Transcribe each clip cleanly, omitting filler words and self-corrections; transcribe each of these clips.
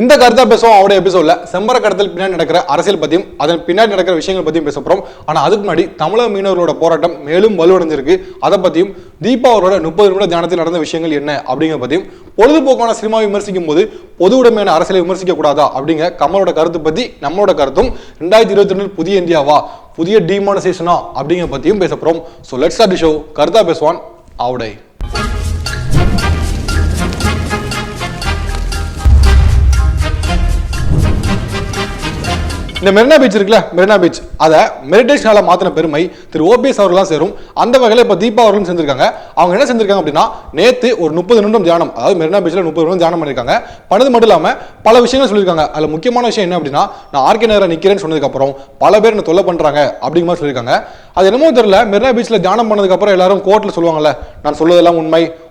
இந்த கருத்தா பேசுவோம் அவரோட எபிசோட்ல செம்பர கடத்தல் பின்னாடி நடக்கிற அரசியல் பத்தியும் அதன் பின்னாடி நடக்கிற விஷயங்கள் பத்தியும் பேச போறோம். ஆனா அதுக்கு முன்னாடி தமிழக மீனவர்களோட போராட்டம் மேலும் வலுவடைஞ்சிருக்கு. அதை பத்தியும் தீபா அவரோட 30 நிமிட தியானத்தில் நடந்த விஷயங்கள் என்ன அப்படிங்கிற பத்தியும் பொழுதுபோக்கான சினிமா விமர்சிக்கும் போது பொது உடைமையான அரசியலை விமர்சிக்க கூடாதா அப்படிங்கிற கமலோட கருத்து பத்தி நம்மளோட கருத்தும் 2022 புதிய இந்தியாவா புதிய டிமானிசேஷனா அப்படிங்கிற பத்தியும் பேச போறோம். So let's start the show. கருத்தா பேசுவான் ஆவுடை. இந்த மெரினா பீச் இருக்குல்ல, மெரினா பீச் அதை மெரிடேஷனால மாத்தின பெருமை திரு ஓபிஎஸ் அவர்கள்லாம் சேரும். அந்த வகையில் இப்போ தீபா அவர்களும் செஞ்சிருக்காங்க. அவங்க என்ன செஞ்சிருக்காங்க அப்படின்னா, நேற்று ஒரு 30 நிமிடம் தியானம், அதாவது மெரினா பீச்சில் 30 நிமிடம் தியானம் பண்ணியிருக்காங்க. பண்ணது மட்டும் இல்லாமல் பல விஷயங்கள் சொல்லியிருக்காங்க. அதில் முக்கியமான விஷயம் என்ன அப்படின்னா, நான் ஆர்கே நகரில் நிற்கிறேன்னு சொன்னதுக்கப்புறம் பல பேர் என்ன தொல்லை பண்ணுறாங்க அப்படிங்கிற மாதிரி சொல்லியிருக்காங்க. அது என்னமோ தெரியல, மெரினா பீச்சில் தியானம் பண்ணதுக்கப்புறம் எல்லாரும் கோர்ட்டில் சொல்லுவாங்கல்ல, நான் சொல்வதெல்லாம்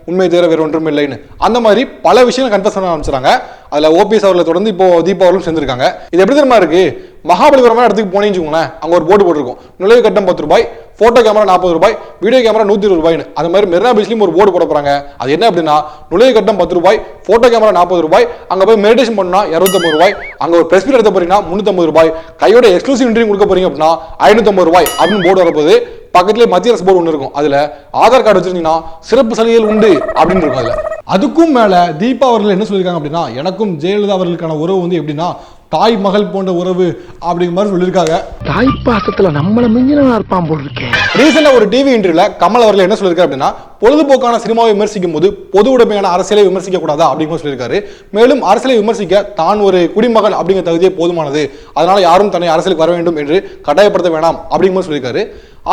உண்மை தவிர வேறு ஒன்றும் இல்லைன்னு. அந்த மாதிரி பல விஷயங்கள் கன்ஃபர்ஸ் பண்ண ஆரம்பிச்சாங்க. அதில் ஓபிஎஸ் அவர்களை தொடர்ந்து இப்போ தீபா அவர்களும் செஞ்சிருக்காங்க. இது எப்படி தெரியுமா இருக்கு, மகாபலிபுரம் இடத்துக்கு போனீங்கன்னு அங்க ஒரு போர்டு போட்டிருக்கும், நுழைவு கட்டணம் 10 ரூபாய், போட்டோ கேமரா 40 ரூபாய், வீடியோ கேமரா 120 ரூபாய்னு. அது மாதிரி மெரினா பீச்லயும் ஒரு போர்டு போட போறாங்க. அது என்ன அப்படின்னா, நுழைவு கட்டணம் 10 ரூபாய், போட்டோ கேமரா 40 ரூபாய், அங்க போய் மெடிடேஷன் பண்ணா 250 ரூபாய், அங்க ஒரு பிரஸ் மீட் எடுத்த போறீங்கன்னா 350 ரூபாய், கையோட எக்ஸ்க்ளூசிவ் இன்டர்வியூ கொடுக்க போறீங்க அப்படின்னா 550 ரூபாய் அப்படின்னு போர்டு வரப்போது. பக்கத்துல மத்திய அரசு போர்டு ஒன்று இருக்கும், அதுல ஆதார் கார்டு வச்சிருந்தீங்கன்னா சிறப்பு சலுகைகள் உண்டு அப்படின்னு இருக்கும். அதுல அதுக்கும் மேல தீபா அவர்கள் என்ன சொல்லியிருக்காங்க அப்படின்னா, எனக்கும் ஜெயலலிதா அவர்களுக்கான உறவு வந்து எப்படின்னா தாய் மகள் போன்ற உறவு அப்படிங்கிற மாதிரி சொல்லியிருக்காங்க. தாய் பாசத்துல நம்மள மிஞ்சினா இருப்பான் போல் இருக்கேன். ரீசெண்டா ஒரு டிவி இன்டர்வியூல கமல் அவர்கள் என்ன சொல்லியிருக்காரு அப்படின்னா, பொழுதுபோக்கான சினிமாவை விமர்சிக்கும் போது பொது உடைமையான அரசியலை விமர்சிக்க கூடாதா அப்படிங்கிற சொல்லியிருக்காரு. மேலும் அரசியலை விமர்சிக்க தான் ஒரு குடிமகன் அப்படிங்கிற தகுதியே போதுமானது, அதனால யாரும் தன்னை அரசியலுக்கு வர வேண்டும் என்று கட்டாயப்படுத்த வேண்டாம் அப்படிங்கிற மாதிரி சொல்லியிருக்காரு.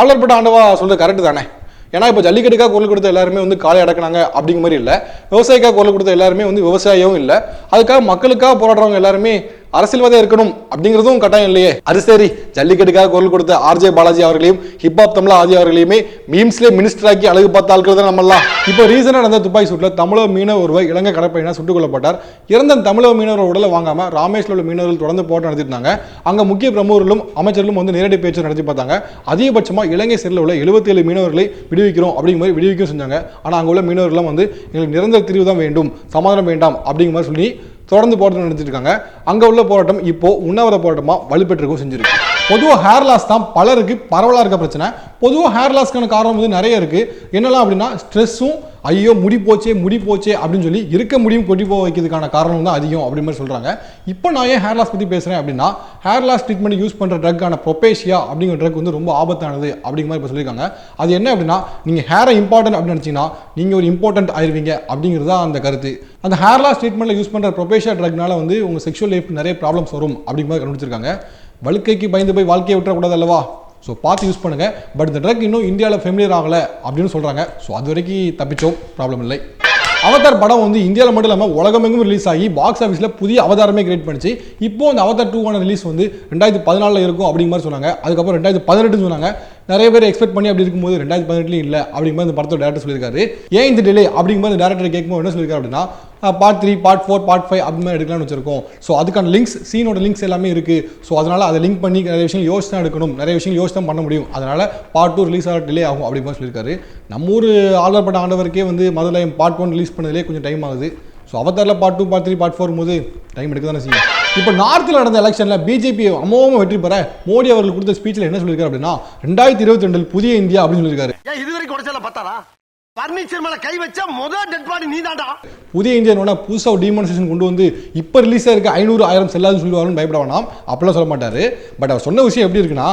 ஆளற்பட்ட ஆண்டவா சொல்றது கரெக்ட் தானே. ஏன்னா இப்போ ஜல்லிக்கட்டுக்காக குரல் கொடுத்த எல்லாருமே வந்து காலை அடக்கினாங்க அப்படிங்கிற மாதிரி இல்லை, விவசாயிக்காக குரல் கொடுத்த எல்லாருமே வந்து விவசாயியும் இல்லை, அதுக்காக மக்களுக்காக போராடுறவங்க எல்லாருமே அரசியல்வாதியா இருக்கணும் அப்படிங்கிறதும் கட்டாயம் இல்லையே. அது சரி, ஜல்லிக்கட்டுக்காக குரல் கொடுத்த ஆர்ஜே பாலாஜி அவர்களையும் ஹிப்ஹாப் தமிழா ஆதி அவர்களையுமே மீம்ஸ்லேயே மினிஸ்டர் ஆக்கி அழகு பார்த்த ஆட்கள் தான் நம்மலாம். இப்போ ரீசெண்டாக நடந்த துப்பாக்கி சூட்டில் தமிழக மீனவர் ஒருவர் இலங்கை கடற்படையினர் சுட்டுக் கொல்லப்பட்டார். இறந்த தமிழக மீனவர் உடலை வாங்காம ராமேஸ்வரம் உள்ள மீனவர்கள் தொடர்ந்து போராட்டம் நடத்திருந்தாங்க. அங்கே முக்கிய பிரமுகர்களும் அமைச்சர்களும் வந்து நேரடி பேச்சு நடத்தி பார்த்தாங்க. அதிகபட்சமாக இலங்கை சிறையில் உள்ள 77 மீனவர்களை விடுவிக்கிறோம் அப்படிங்கிற மாதிரி விடுவிக்கும் செஞ்சாங்க. ஆனால் அங்கே உள்ள மீனவர்கள்லாம் வந்து எங்களுக்கு நிரந்தர தீர்வு தான் வேண்டும், சமாதானம் வேண்டாம் அப்படிங்கிற மாதிரி சொல்லி தொடர்ந்து போராட்டம் நடத்திட்டு இருக்காங்க. அங்கே உள்ள போராட்டம் இப்போ உண்ணாவிரத போராட்டமாக வலுப்பெற்றிருக்கும் செஞ்சிருக்கு. பொதுவாக ஹேர் லாஸ் தான் பலருக்கு பரவலாக இருக்க பிரச்சனை. பொதுவாக ஹேர் லாஸ்க்கான காரணம் வந்து நிறைய இருக்கு. என்னெல்லாம் அப்படின்னா, ஸ்ட்ரெஸ்ஸும் ஐயோ முடி போச்சே அப்படின்னு சொல்லி இருக்க முடியும் கொட்டி போக வைக்கிறதுக்கான காரணம் தான் அதிகம் அப்படி மாதிரி சொல்றாங்க. இப்போ நான் ஏன் ஹேர் லாஸ் பற்றி பேசுறேன் அப்படின்னா, ஹேர் லாஸ் ட்ரீட்மெண்ட் யூஸ் பண்ற ட்ரக்கான ப்ரொபேஷியா அப்படிங்கிற ட்ரக் வந்து ரொம்ப ஆபத்தானது அப்படிங்கிற மாதிரி இப்போ சொல்லியிருக்காங்க. அது என்ன அப்படின்னா, நீங்க ஹேரை இம்பார்ட்டன்ட் அப்படின்னு நினைச்சீங்கன்னா நீங்க ஒரு இம்பார்ட்டன்ட் ஆயிருவீங்க அப்படிங்கிறது தான் அந்த கருத்து. அந்த ஹேர் லாஸ் ட்ரீட்மெண்ட்ல யூஸ் பண்ற ப்ரொபேஷியா ட்ரக்னால வந்து உங்க செக்ஷுவல் லைஃப் நிறைய ப்ராப்ளம்ஸ் வரும் அப்படிங்கிற மாதிரி கண்டுபிடிச்சிருக்காங்க. வழுக்கைக்கு பயந்து போய் வாழ்க்கையை விட்டுறக்கூடாது அல்லவா. ஸோ பார்த்து யூஸ் பண்ணுங்க. பட் இந்த ட்ரக் இன்னும் இந்தியாவில் ஃபெமிலியர் ஆகலை அப்படின்னு சொல்றாங்க. ஸோ அது வரைக்கும் தப்பிச்சோம், ப்ராப்ளம் இல்லை. அவதார் படம் வந்து இந்தியாவில் மட்டும் இல்லாமல் உலகமெங்கும் ரிலீஸ் ஆகி பாக்ஸ் ஆஃபீஸில் புதிய அவதாரமே கிரியேட் பண்ணிச்சு. இப்போ அந்த அவதார் 2 ரிலீஸ் வந்து 2014 இருக்கும் அப்படிங்கிற மாதிரி சொன்னாங்க. அதுக்கப்புறம் 2018 சொன்னாங்க. நிறைய பேர் எக்ஸ்பெக்ட் பண்ணி அப்படி இருக்கும்போது 2018 இல்லை அப்படிங்கிற இந்த படத்தோட டேரக்டர் சொல்லியிருக்காரு. ஏன் இந்த டிலே அப்படிங்கிற இந்த டேரக்டர் கேட்கும்போது என்ன சொல்லியிருக்காரு அப்படின்னா, பார்ட் 3, பார்ட் 4, பார்ட் 5 அப்படி மாதிரி எடுக்கலாம்னு வச்சிருக்கோம். ஸோ அதுக்கான லிங்க்ஸ், சீனோட லிங்க்ஸ் எல்லாமே இருக்கு. ஸோ அதனால அதை லிங்க் பண்ணி நிறைய விஷயங்கள் யோசிச்சு தான் எடுக்கணும், நிறைய விஷயங்கள் யோசிச்சு தான் பண்ண முடியும். அதனால பார்ட் 2 ரிலீஸ் ஆக டிலே ஆகும் அப்படிங்கிற சொல்லியிருக்காரு. நம்ம ஊர் ஆளப்பட்ட ஆண்டவருக்கே வந்து முதல்ல பார்ட் 1 ரிலீஸ் பண்ணதுலேயே கொஞ்சம் டைம் ஆகுது. ஸோ அவதாரில் பார்ட் 2, பார்ட் 3, பார்ட் 4 போது டைம் எடுக்க தானே செய்யும். இப்போ நார்த்தில் நடந்த எலெக்ஷனில் பிஜேபி அமோகமாக வெற்றி பெற மோடி அவர்கள் கொடுத்த ஸ்பீச்சில் என்ன சொல்லியிருக்காரு அப்படின்னா, 2022 புதிய இந்தியா அப்படின்னு சொல்லியிருக்காரு. புதிய இந்தியா புதுசாக டிமானிசேஷன் கொண்டு வந்து இப்போ ரிலீஸ் ஆயிருக்க 500,000 செல்லாதுன்னு சொல்லுவாருன்னு பயப்பட வேணாம், அப்படிலாம் சொல்ல மாட்டாரு. பட் அவர் சொன்ன விஷயம் எப்படி இருக்குன்னா,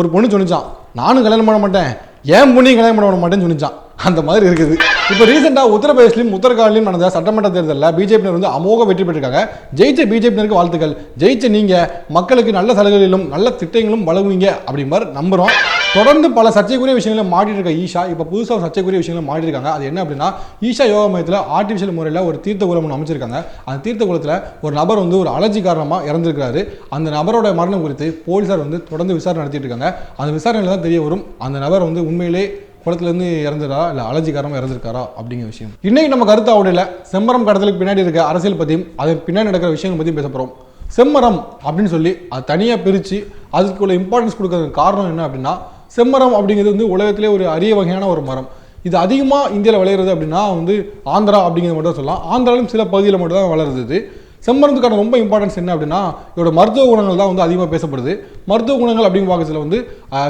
ஒரு பொண்ணு சொன்னிச்சான், நானும் கல்யாணம் பண்ண மாட்டேன், ஏன் பொண்ணையும் கல்யாணம் பண்ண மாட்டேன்னு சொன்னிச்சான். அந்த மாதிரி இருக்குது. இப்போ ரீசெண்டாக உத்தரப்பிரதேசிலும் உத்தரகாண்ட்லையும் நடந்த சட்டமன்ற தேர்தலில் பிஜேபியினர் வந்து அமோக வெற்றி பெற்றிருக்காங்க. ஜெயிச்ச பிஜேபியினருக்கு வாழ்த்துக்கள். ஜெயிச்ச நீங்க மக்களுக்கு நல்ல சலுகைகளும் நல்ல திட்டங்களும் வழங்குவீங்க அப்படி மாதிரி நம்புறோம். தொடர்ந்து பல சர்ச்சைக்குரிய விஷயங்களை மாட்டிட்டு இருக்க ஈஷா இப்போ புதுசாக சர்ச்சைக்குரிய விஷயங்களை மாட்டிருக்காங்க. அது என்ன அப்படின்னா, ஈஷா யோகா மையத்தில் ஆர்டிஃபிஷியல் முறையில் ஒரு தீர்த்த குளம் ஒன்று அமைச்சிருக்காங்க. அந்த தீர்த்த குளத்தில் ஒரு நபர் வந்து ஒரு அலர்ஜி காரணமாக இறந்துருக்காரு. அந்த நபரோட மரணம் குறித்து போலீசார் வந்து தொடர்ந்து விசாரணை நடத்திட்டு இருக்காங்க. அந்த விசாரணையில் தான் தெரிய வரும் அந்த நபர் வந்து உண்மையிலே குளத்துலேருந்து இறந்துடா இல்லை அலர்ஜி காரணமாக இறந்துருக்காரா அப்படிங்கிற விஷயம். இன்னைக்கு நம்ம கருத்து அவடையில் செம்மரம் கடத்தலுக்கு பின்னாடி இருக்க அரசியல் பற்றியும் அதன் பின்னாடி நடக்கிற விஷயங்கள் பற்றியும் பேச போகிறோம். செம்மரம் அப்படின்னு சொல்லி அது தனியாக பிரித்து அதுக்குள்ள இம்பார்ட்டன்ஸ் கொடுக்கறதுக்கு காரணம் என்ன அப்படின்னா, செம்மரம் அப்படிங்கிறது வந்து உலகத்திலே ஒரு அரிய வகையான ஒரு மரம். இது அதிகமாக இந்தியாவில் விளையிறது அப்படின்னா வந்து ஆந்திரா அப்படிங்கிறது மட்டும் சொல்லலாம். ஆந்திராவிலும் சில பகுதியில் மட்டும் தான் வளருது. செம்மரத்துக்கான ரொம்ப இம்பார்ட்டன்ஸ் என்ன அப்படின்னா இதோட மருத்துவ குணங்கள் தான் வந்து அதிகமாக பேசப்படுது. மருத்துவ குணங்கள் அப்படின்னு பார்க்கறதுல வந்து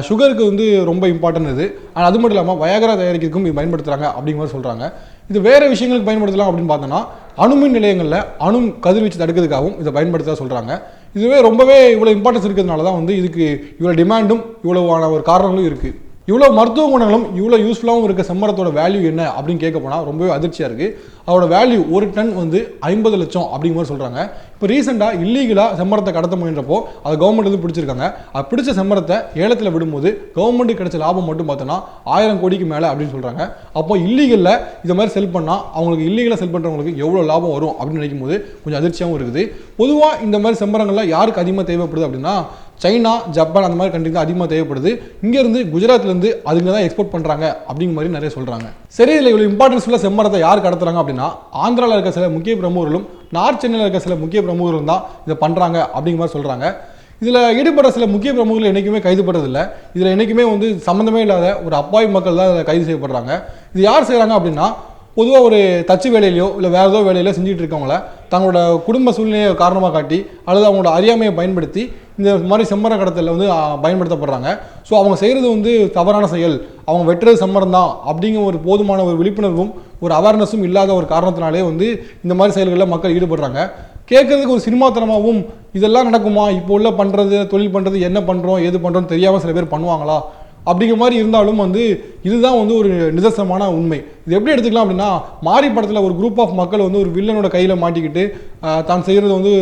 சுகருக்கு வந்து ரொம்ப இம்பார்ட்டன்ட் இது. ஆனால் அது மட்டும் இல்லாமல் வயாகரா தயாரிக்கிறதுக்கும் இது பயன்படுத்துகிறாங்க அப்படிங்கிற மாதிரி சொல்கிறாங்க. இது வேறு விஷயங்களுக்கு பயன்படுத்தலாம் அப்படின்னு பார்த்தோன்னா அணுமின் நிலையங்களில் அணு கதிர்வீச்சு தடுக்கிறதுக்காகவும் இதை பயன்படுத்த சொல்கிறாங்க. இதுவே ரொம்பவே இவ்வளோ இம்பார்ட்டன்ஸ் இருக்கிறதுனால தான் வந்து இதுக்கு இவ்வளோ டிமாண்டும் இவ்வளோவான ஒரு காரணங்களும் இருக்குது. இவ்வளோ மருத்துவ குணங்களும் இவ்வளோ யூஸ்ஃபுல்லாகவும் இருக்க செம்மரத்தோட வேல்யூ என்ன அப்படின்னு கேட்க போனால் ரொம்பவே அதிர்ச்சியாக இருக்குது. அதோட வேல்யூ ஒரு டன் வந்து 50 லட்சம் அப்படிங்கிற மாதிரி சொல்கிறாங்க. இப்போ ரீசெண்டாக இல்லீகலாக செம்மரத்தை கடத்த முயன்றப்போ அது கவர்மெண்ட் வந்து பிடிச்சிருக்காங்க. அது பிடிச்ச செம்மரத்தை ஏலத்தில் விடும்போது கவர்மெண்ட்டுக்கு கிடைச்ச லாபம் மட்டும் பார்த்தோன்னா 1000 கோடிக்கு மேலே அப்படின்னு சொல்கிறாங்க. அப்போ இல்லீகலில் இதை மாதிரி செல் பண்ணால் அவங்களுக்கு இல்லீகலாக செல் பண்ணுறவங்களுக்கு எவ்வளோ லாபம் வரும் அப்படின்னு நினைக்கும் போது கொஞ்சம் அதிர்ச்சியாகவும் இருக்குது. பொதுவாக இந்த மாதிரி செம்மரங்கள்லாம் யாருக்கு அதிகமாக தேவைப்படுது அப்படின்னா சைனா, ஜப்பான் அந்த மாதிரி கண்ட்ரி தான் அதிகமாக தேவைப்படுது. இங்கேருந்து குஜராத்லேருந்து அதுங்க தான் எக்ஸ்போர்ட் பண்ணுறாங்க அப்படிங்கிற மாதிரி நிறைய சொல்கிறாங்க. சரி, இதில் இவ்வளோ இம்பார்ட்டன்ஸ்ஃபுல்லாக செம்மரத்தை யார் கடத்துறாங்க அப்படின்னா ஆந்திராவில் இருக்க சில முக்கிய பிரமுகர்களும் நார்த் சென்னையில் இருக்க சில முக்கிய பிரமுகர்களும் தான் இதை பண்ணுறாங்க அப்படிங்கிற மாதிரி சொல்கிறாங்க. இதில் ஈடுபடுற சில முக்கிய பிரமுகர்கள் என்றைக்குமே கைது பண்ணுறதில்லை. இதில் என்றைக்குமே வந்து சம்மந்தமே இல்லாத ஒரு அப்பாவி மக்கள் தான் இதில் கைது செய்யப்படுறாங்க. இது யார் செய்கிறாங்க அப்படின்னா பொதுவாக ஒரு தச்சு வேலையிலையோ இல்லை வேறு ஏதோ வேலையிலோ செஞ்சுட்டு இருக்கவங்கள தங்களோட குடும்ப சூழ்நிலையை காரணமாக காட்டி அல்லது அவங்களோட அறியாமையை பயன்படுத்தி இந்த மாதிரி செம்மர கடத்தலில் வந்து பயன்படுத்தப்படுறாங்க. ஸோ அவங்க செய்கிறது வந்து தவறான செயல், அவங்க வெட்டுறது செம்மரம் தான் அப்படிங்கிற ஒரு போதுமான ஒரு விழிப்புணர்வும் ஒரு அவேர்னஸும் இல்லாத ஒரு காரணத்தினாலே வந்து இந்த மாதிரி செயல்களில் மக்கள் ஈடுபடுறாங்க. கேட்குறதுக்கு ஒரு சினிமாத்தனமாகவும் இதெல்லாம் நடக்குமா, இப்போ உள்ள பண்ணுறது தொழில் பண்ணுறது என்ன பண்ணுறோம் ஏது பண்ணுறோன்னு தெரியாமல் சில பேர் பண்ணுவாங்களா அப்படிங்கிற மாதிரி இருந்தாலும் வந்து இதுதான் வந்து ஒரு நிதர்சனமான உண்மை. இது எப்படி எடுத்துக்கலாம் அப்படின்னா மாரி படத்தில் ஒரு குரூப் ஆஃப் மக்கள் வந்து ஒரு வில்லனோட கையில் மாட்டிக்கிட்டு தான் செய்கிறது வந்து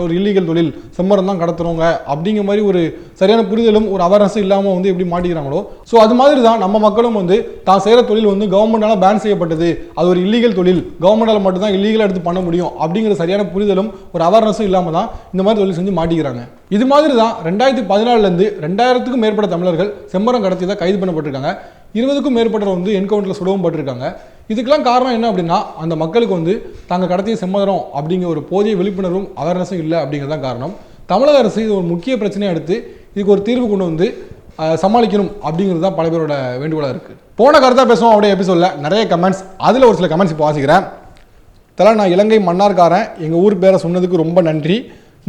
ஒரு இல்லீகல் தொழில் செம்மரம் தான் கடத்துறவங்க அப்படிங்கிற மாதிரி ஒரு சரியான புரிதலும் ஒரு அவேர்னஸும் இல்லாமல் வந்து எப்படி மாட்டிக்கிறாங்களோ ஸோ அது மாதிரி தான் நம்ம மக்களும் வந்து தான் செய்கிற தொழில் வந்து கவர்மெண்டால் பேன் செய்யப்பட்டது, அது ஒரு இல்லீகல் தொழில், கவர்மெண்டால் மட்டும்தான் இல்லீகலாக எடுத்து பண்ண முடியும் அப்படிங்கிற சரியான புரிதலும் ஒரு அவேர்னஸும் இல்லாமல் தான் இந்த மாதிரி தொழில் செஞ்சு மாட்டிக்கிறாங்க. இது மாதிரி தான் 2014 2000க்கும் மேற்பட்ட தமிழர்கள் செம்மரம் கடத்தி தான் கைது பண்ணப்பட்டிருக்காங்க. 20க்கும் மேற்பட்டவர் வந்து என்கவுண்டரில் சுடவும் பட்டிருக்காங்க. இதுக்கெல்லாம் காரணம் என்ன அப்படின்னா அந்த மக்களுக்கு வந்து தாங்கள் கடத்திய செம்மரம் அப்படிங்கிற ஒரு போதிய விழிப்புணர்வும் அவேர்னஸும் இல்லை அப்படிங்கிறதான் காரணம். தமிழக அரசு இது ஒரு முக்கிய பிரச்சனையை எடுத்து இதுக்கு ஒரு தீர்வு கொண்டு வந்து சமாளிக்கணும் அப்படிங்கிறது தான் பல பேரோட வேண்டுகோளாக இருக்குது. போன கருத்தாக பேசுவோம் அப்படியே எபிசோடில் நிறைய கமெண்ட்ஸ், அதில் ஒரு சில கமெண்ட்ஸ் இப்போ வாசிக்கிறேன். நான் இலங்கை மன்னார்காரன், எங்கள் ஊர் பேரை சொன்னதுக்கு ரொம்ப நன்றி.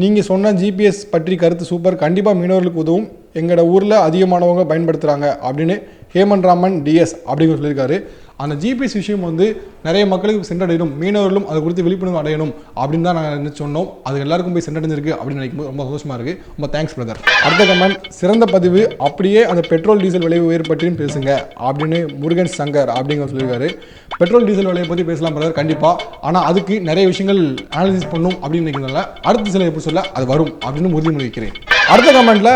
நீங்கள் சொன்ன ஜிபிஎஸ் பற்றி கருத்து சூப்பர், கண்டிப்பாக மீனவர்களுக்கு உதவும், எங்களோட ஊரில் அதிகமானவங்க பயன்படுத்துகிறாங்க அப்படின்னு ஹேமந்த் ராமன் டிஎஸ் அப்படிங்கிற சொல்லியிருக்காரு. அந்த ஜிபிஎஸ் விஷயம் வந்து நிறைய மக்களுக்கு சென்றடையணும், மீனவர்களும் அதை குறித்து விழிப்புணர்வு அடையணும் அப்படின்னு தான் நாங்கள் சொன்னோம். அது எல்லாருக்கும் போய் சென்றடைஞ்சிருக்கு அப்படின்னு நினைக்கும்போது ரொம்ப சந்தோஷமாக இருக்குது. ரொம்ப தேங்க்ஸ் பிரதர். அடுத்த கமெண்ட், சிறந்த பதிவு, அப்படியே அந்த பெட்ரோல் டீசல் விலை உயர்வு பற்றியும் பேசுங்க அப்படின்னு முருகன் சங்கர் அப்படிங்கிற சொல்லியிருக்காரு. பெட்ரோல் டீசல் விலையை பற்றி பேசலாம் பிரதர் கண்டிப்பாக, ஆனால் அதுக்கு நிறைய விஷயங்கள் அனாலிசிஸ் பண்ணும் அப்படின்னு நினைக்கிறதுனால அடுத்த சில எபிசோட்ல அது வரும் அப்படின்னு உறுதிமொழி வைக்கிறேன். அடுத்த கமெண்ட்ல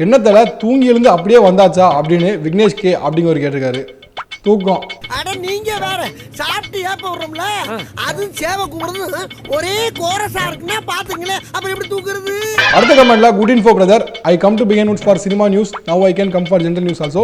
என்னத்தில் தூங்கி எழுந்து அப்படியே வந்தாச்சா அப்படின்னு விக்னேஷ் கே அப்படிங்கிற கேட்டிருக்காரு. தூக்கம் அட நீங்க வேற சாப்பிட்டு ஏப்ப விடுறோம்ல, அது சேவை கூடுறது ஒரே கோரஸா இருக்குன்னா பாத்துங்களே அப்புறம் எப்படி தூக்குறது. அடுத்த கமெண்ட்ல good info brother, I come to BN News for cinema news, now I can come for general news also,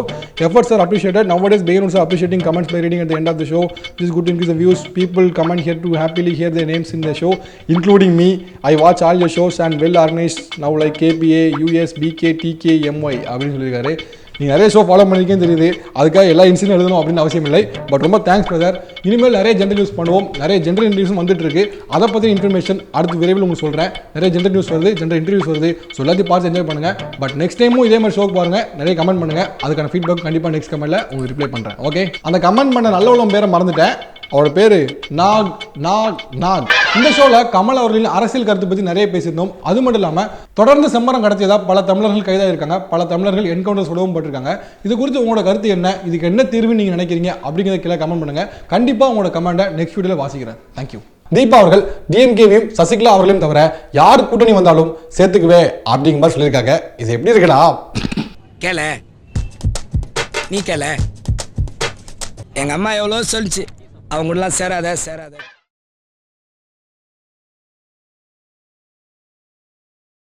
efforts are appreciated, nowadays BN News are appreciating comments by reading at the end of the show, this is good to increase the views, people comment here to happily hear their names in the show including me, I watch all your shows and well organized now like KPA US BK TK MY அப்படின்னு சொல்லியிருக்காரு. நீங்கள் நிறைய show follow பண்ணியிருக்கேன்னு தெரியுது, அதுக்காக எல்லா incident எழுதணும் அப்படின்னு அவசியம் இல்லை. பட் ரொம்ப தேங்க்ஸ் பிரதர். இனிமேல் நிறைய ஜென்ரல் நியூஸ் பண்ணுவோம், நிறைய ஜென்ரல் இன்டர்வியூஸும் வந்துட்டு இருக்கு. அதை பற்றி இன்ஃபர்மேஷன் அடுத்து விரைவில் உங்களுக்கு சொல்கிறேன். நிறைய ஜென்ரல் நியூஸ் வருது, ஜென்ரல் இன்டர்வியூஸ் வருது. ஸோ எல்லாத்தையும் பார்த்து என்ஜாய் பண்ணுங்கள். பட் நெக்ஸ்ட் டைமும் இதே மாதிரி ஷோக்கு பாருங்கள், நிறைய கமெண்ட் பண்ணுங்கள். அதுக்கான ஃபீட்பேக் கண்டிப்பாக நெக்ஸ்ட் கமெண்ட்டில் உங்களுக்கு ரிப்ளை பண்ணுறேன். ஓகே, அந்த கமெண்ட் பண்ண நல்ல உள்ள பேரை மறந்துட்டேன், அவரோட பேர் நாக் நாக் நாக். இந்த ஷோவில் கமல் அவர்களின் அரசியல் கருத்து பற்றி நிறைய பேசியிருந்தோம். அது மட்டும் இல்லாமல் தொடர்ந்து செம்மரம் கடத்தியதா பல தமிழர்கள் கைதாக இருக்காங்க, பல தமிழர்கள் என்கவுண்டர் சுடவும் பட்டிருக்காங்க. இது குறித்து உங்களோட கருத்து என்ன, இதுக்கு என்ன தீர்வு நீங்கள் நினைக்கிறீங்க அப்படிங்கிறத கீழே கமெண்ட் பண்ணுங்க. கண்டிப்பாக உங்களோட கமெண்ட்டை நெக்ஸ்ட் வீடியோவில் வாசிக்கிறேன். தேங்க்யூ. தீபா அவர்கள் டிஎம்கேவையும் சசிகலா அவர்களையும் தவிர யார் கூட்டணி வந்தாலும் சேர்த்துக்குவே அப்படிங்கிற மாதிரி சொல்லியிருக்காங்க. இது எப்படி இருக்குடா கேள, நீ கேள. எங்க அம்மா எவ்வளோ சொல்லிச்சு, அவங்களெலாம் சேராத சேராத.